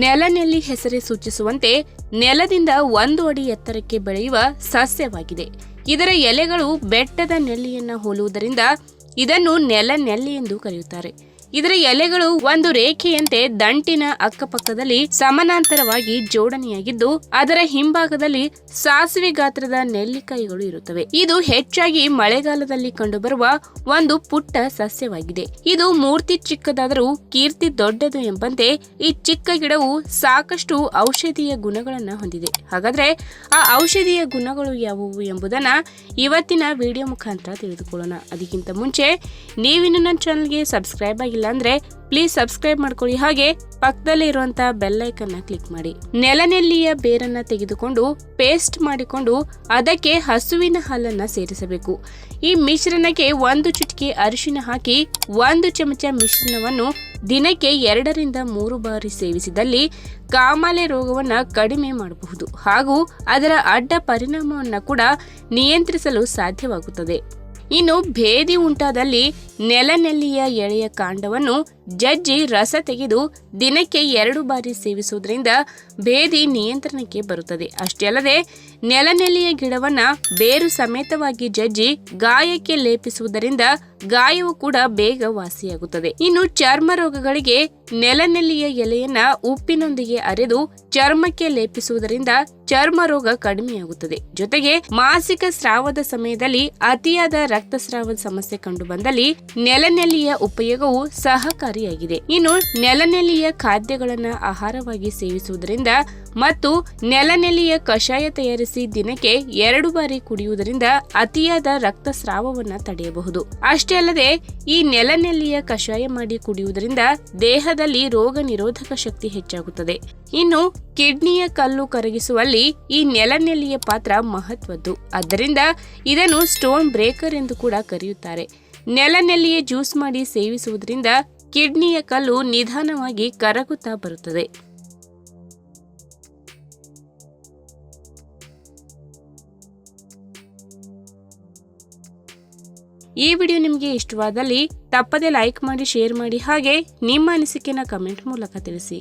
ನೆಲನೆಲ್ಲಿ ಹೆಸರೇ ಸೂಚಿಸುವಂತೆ ನೆಲದಿಂದ 1 ಅಡಿ ಎತ್ತರಕ್ಕೆ ಬೆಳೆಯುವ ಸಸ್ಯವಾಗಿದೆ. ಇದರ ಎಲೆಗಳು ಬೆಟ್ಟದ ನೆಲ್ಲಿಯನ್ನ ಹೋಲುವುದರಿಂದ ಇದನ್ನು ನೆಲನೆಲ್ಲಿ ಎಂದು ಕರೆಯುತ್ತಾರೆ. ಇದರ ಎಲೆಗಳು ಒಂದು ರೇಖೆಯಂತೆ ದಂಟಿನ ಅಕ್ಕಪಕ್ಕದಲ್ಲಿ ಸಮಾನಾಂತರವಾಗಿ ಜೋಡಣೆಯಾಗಿದ್ದು ಅದರ ಹಿಂಭಾಗದಲ್ಲಿ ಸಾಸಿವೆ ಗಾತ್ರದ ನೆಲ್ಲಿಕಾಯಿಗಳು ಇರುತ್ತವೆ. ಇದು ಹೆಚ್ಚಾಗಿ ಮಳೆಗಾಲದಲ್ಲಿ ಕಂಡುಬರುವ ಒಂದು ಪುಟ್ಟ ಸಸ್ಯವಾಗಿದೆ. ಇದು ಮೂರ್ತಿ ಚಿಕ್ಕದಾದರೂ ಕೀರ್ತಿ ದೊಡ್ಡದು ಎಂಬಂತೆ ಈ ಚಿಕ್ಕ ಗಿಡವು ಸಾಕಷ್ಟು ಔಷಧೀಯ ಗುಣಗಳನ್ನು ಹೊಂದಿದೆ. ಹಾಗಾದ್ರೆ ಆ ಔಷಧೀಯ ಗುಣಗಳು ಯಾವುವು ಎಂಬುದನ್ನ ಇವತ್ತಿನ ವಿಡಿಯೋ ಮುಖಾಂತರ ತಿಳಿದುಕೊಳ್ಳೋಣ. ಅದಕ್ಕಿಂತ ಮುಂಚೆ ನೀವಿನ್ನು ನನ್ನ ಚಾನಲ್ಗೆ ಸಬ್ಸ್ಕ್ರೈಬ್ ಆಗಿಲ್ಲ ಅಂದ್ರೆ ಪ್ಲೀಸ್ ಸಬ್ಸ್ಕ್ರೈಬ್ ಮಾಡ್ಕೊಳ್ಳಿ, ಹಾಗೆ ಪಕ್ಕದಲ್ಲೇ ಇರುವಂತಹ ಬೆಲ್ ಐಕನ್ ಕ್ಲಿಕ್ ಮಾಡಿ. ನೆಲನೆಲ್ಲಿಯ ಬೇರನ್ನ ತೆಗೆದುಕೊಂಡು ಪೇಸ್ಟ್ ಮಾಡಿಕೊಂಡು ಅದಕ್ಕೆ ಹಸುವಿನ ಹಾಲನ್ನ ಸೇರಿಸಬೇಕು. ಈ ಮಿಶ್ರಣಕ್ಕೆ 1 ಚಿಟಿಕೆ ಅರಿಶಿನ ಹಾಕಿ 1 ಚಮಚ ಮಿಶ್ರಣವನ್ನು ದಿನಕ್ಕೆ 2 ರಿಂದ 3 ಬಾರಿ ಸೇವಿಸಿದಲ್ಲಿ ಕಾಮಾಲೆ ರೋಗವನ್ನ ಕಡಿಮೆ ಮಾಡಬಹುದು ಹಾಗೂ ಅದರ ಅಡ್ಡ ಪರಿಣಾಮವನ್ನ ಕೂಡ ನಿಯಂತ್ರಿಸಲು ಸಾಧ್ಯವಾಗುತ್ತದೆ. ಇನ್ನು ಭೇದಿ ಉಂಟಾದಲ್ಲಿ ನೆಲನೆಲ್ಲಿಯ ಎಳೆಯ ಕಾಂಡವನ್ನು ಜಜ್ಜಿ ರಸ ತೆಗೆದು ದಿನಕ್ಕೆ 2 ಬಾರಿ ಸೇವಿಸುವುದರಿಂದ ಭೇದಿ ನಿಯಂತ್ರಣಕ್ಕೆ ಬರುತ್ತದೆ. ಅಷ್ಟೇ ಅಲ್ಲದೆ ನೆಲನೆಲ್ಲಿಯ ಗಿಡವನ್ನ ಬೇರು ಸಮೇತವಾಗಿ ಜಜ್ಜಿ ಗಾಯಕ್ಕೆ ಲೇಪಿಸುವುದರಿಂದ ಗಾಯವು ಕೂಡ ಬೇಗ ವಾಸಿಯಾಗುತ್ತದೆ. ಇನ್ನು ಚರ್ಮ ರೋಗಗಳಿಗೆ ನೆಲನೆಲ್ಲಿಯ ಎಲೆಯನ್ನ ಉಪ್ಪಿನೊಂದಿಗೆ ಅರೆದು ಚರ್ಮಕ್ಕೆ ಲೇಪಿಸುವುದರಿಂದ ಚರ್ಮ ರೋಗ ಕಡಿಮೆಯಾಗುತ್ತದೆ. ಜೊತೆಗೆ ಮಾಸಿಕ ಸ್ರಾವದ ಸಮಯದಲ್ಲಿ ಅತಿಯಾದ ರಕ್ತಸ್ರಾವದ ಸಮಸ್ಯೆ ಕಂಡು ಬಂದಲ್ಲಿ ನೆಲನೆಲ್ಲಿಯ ಉಪಯೋಗವು ಸಹಕಾರಿಯಾಗಿದೆ. ಇನ್ನು ನೆಲನೆಲ್ಲಿಯ ಖಾದ್ಯಗಳನ್ನ ಆಹಾರವಾಗಿ ಸೇವಿಸುವುದರಿಂದ ಮತ್ತು ನೆಲನೆಲ್ಲಿಯ ಕಷಾಯ ತಯಾರಿಸಿ ದಿನಕ್ಕೆ 2 ಬಾರಿ ಕುಡಿಯುವುದರಿಂದ ಅತಿಯಾದ ರಕ್ತಸ್ರಾವವನ್ನ ತಡೆಯಬಹುದು. ಅಷ್ಟೇ ಅಲ್ಲದೆ ಈ ನೆಲನೆಲ್ಲಿಯ ಕಷಾಯ ಮಾಡಿ ಕುಡಿಯುವುದರಿಂದ ದೇಹದಲ್ಲಿ ರೋಗ ನಿರೋಧಕ ಶಕ್ತಿ ಹೆಚ್ಚಾಗುತ್ತದೆ. ಇನ್ನು ಕಿಡ್ನಿಯ ಕಲ್ಲು ಕರಗಿಸುವಲ್ಲಿ ಈ ನೆಲನೆಲ್ಲಿಯ ಪಾತ್ರ ಮಹತ್ವದ್ದು. ಆದ್ದರಿಂದ ಇದನ್ನು ಸ್ಟೋನ್ ಬ್ರೇಕರ್ ಎಂದು ಕೂಡ ಕರೆಯುತ್ತಾರೆ. ನೆಲನೆಲ್ಲಿಯ ಜ್ಯೂಸ್ ಮಾಡಿ ಸೇವಿಸುವುದರಿಂದ ಕಿಡ್ನಿಯ ಕಲ್ಲು ನಿಧಾನವಾಗಿ ಕರಗುತ್ತಾ ಬರುತ್ತದೆ. ಈ ವಿಡಿಯೋ ನಿಮಗೆ ಇಷ್ಟವಾದಲ್ಲಿ ತಪ್ಪದೆ ಲೈಕ್ ಮಾಡಿ, ಶೇರ್ ಮಾಡಿ, ಹಾಗೆ ನಿಮ್ಮ ಅನಿಸಿಕೆನ ಕಮೆಂಟ್ ಮೂಲಕ ತಿಳಿಸಿ.